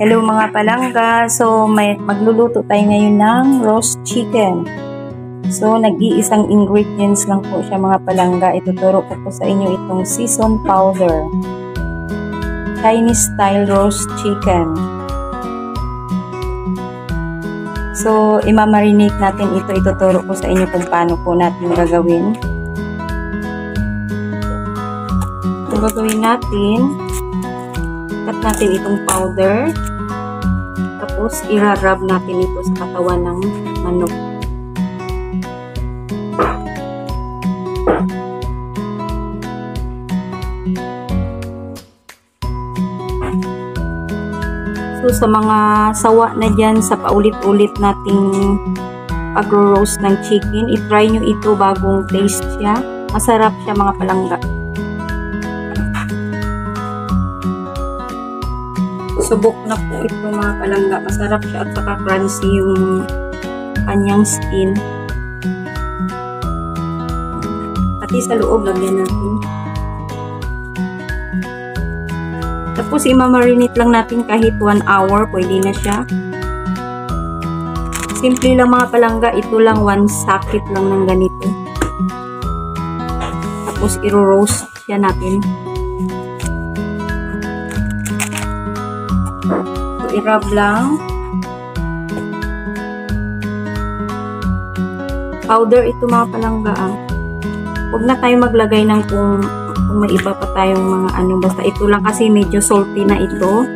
Hello mga palangga, so magluluto tayo ngayon ng roast chicken. So nag-iisang ingredients lang po siya mga palangga. Ituturo ko po sa inyo itong season powder. Chinese style roast chicken. So imamarinate natin ito. Ituturo ko sa inyo kung paano po natin gagawin. So gagawin natin, cut natin itong powder. Tapos, i-rub natin ito sa katawan ng manok. So, sa mga sawa na dyan, sa paulit-ulit nating pag-roast ng chicken, i-try nyo ito bagong taste siya. Masarap siya mga palangga. Subok na po ito mga palangga. Masarap siya at saka crunchy yung kanyang skin. Pati sa loob, lagyan natin. Tapos imamarinate lang natin kahit 1 hour. Pwede na siya. Simple lang mga palangga. Ito lang 1 sakit lang ng ganito. Tapos i-roast siya natin. I-rub lang. Powder ito mga palangga. Huwag na tayo maglagay ng kung may iba pa tayong mga ano. Basta ito lang kasi medyo salty na ito.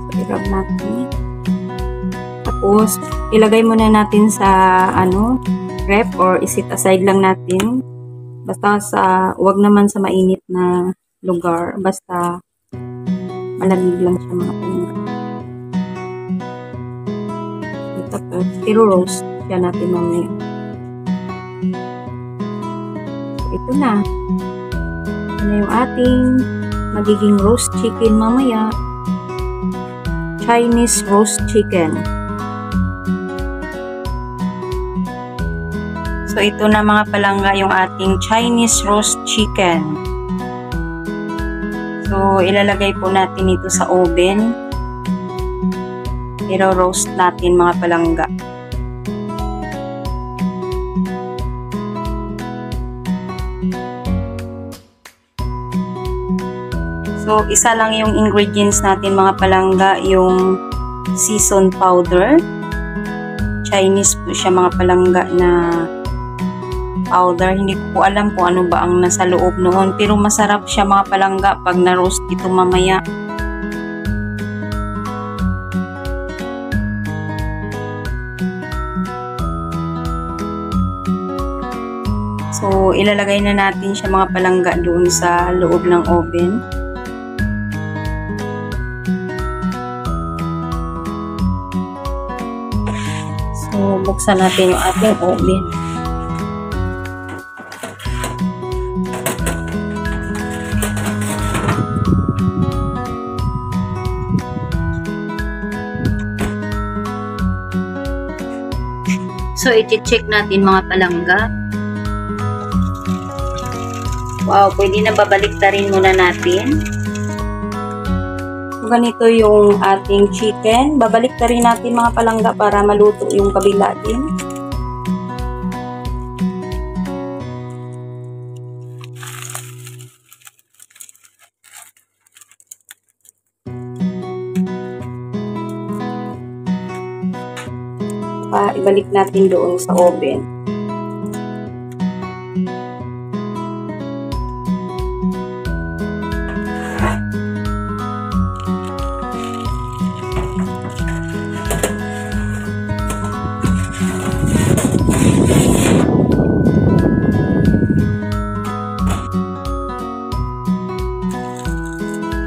So, i-rub natin. Tapos, ilagay muna natin sa ano, ref or isit aside lang natin. Basta huwag naman sa mainit na lugar. Basta malamig lang siya mga palangga. Tapos, i-roast siya natin mamaya. So, ito na. Ito na yung ating magiging roast chicken mamaya. Chinese roast chicken. So, ito na mga palangga yung ating Chinese roast chicken. So, ilalagay po natin ito sa oven. I-roast natin mga palangga. So, isa lang yung ingredients natin mga palangga, yung season powder. Chinese po siya mga palangga na powder. Hindi ko po alam kung ano ba ang nasa loob noon. Pero masarap siya mga palangga pag na-roast ito mamaya. So, ilalagay na natin siya mga palangga doon sa loob ng oven. So, buksan natin yung ating oven. So, i-check natin mga palangga. Wow, pwede na babaliktarin muna natin. So, ganito yung ating chicken. Babaliktarin natin mga palangga para maluto yung kabila din. Ibalik natin doon sa oven.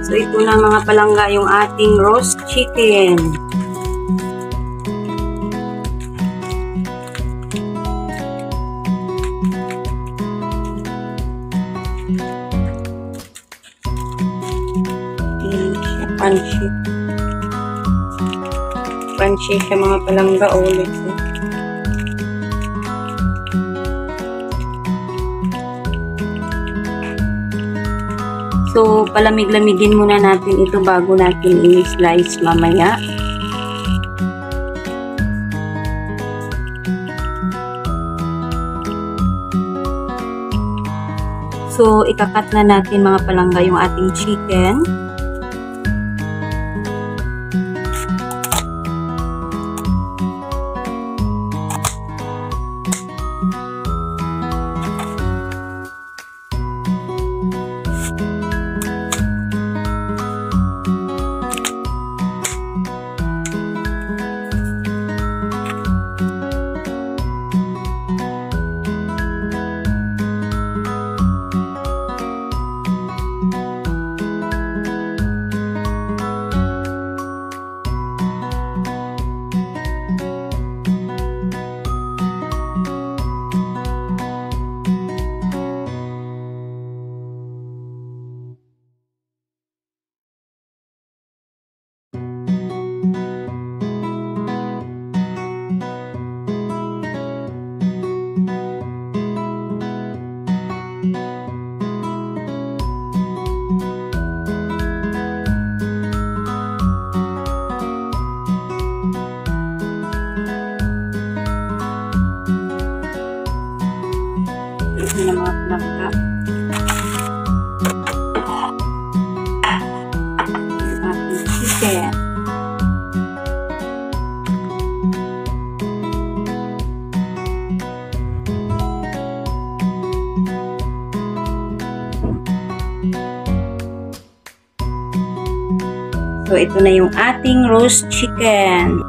So, ito na mga palangga yung ating roast chicken. Crunchy. Crunchy siya mga palangga ulit. So, palamig-lamigin muna natin ito bago natin i-slice mamaya. So, ikakat na natin mga palangga yung ating chicken. Ito na mga palangga. Ating chicken. So, ito na yung ating roast chicken.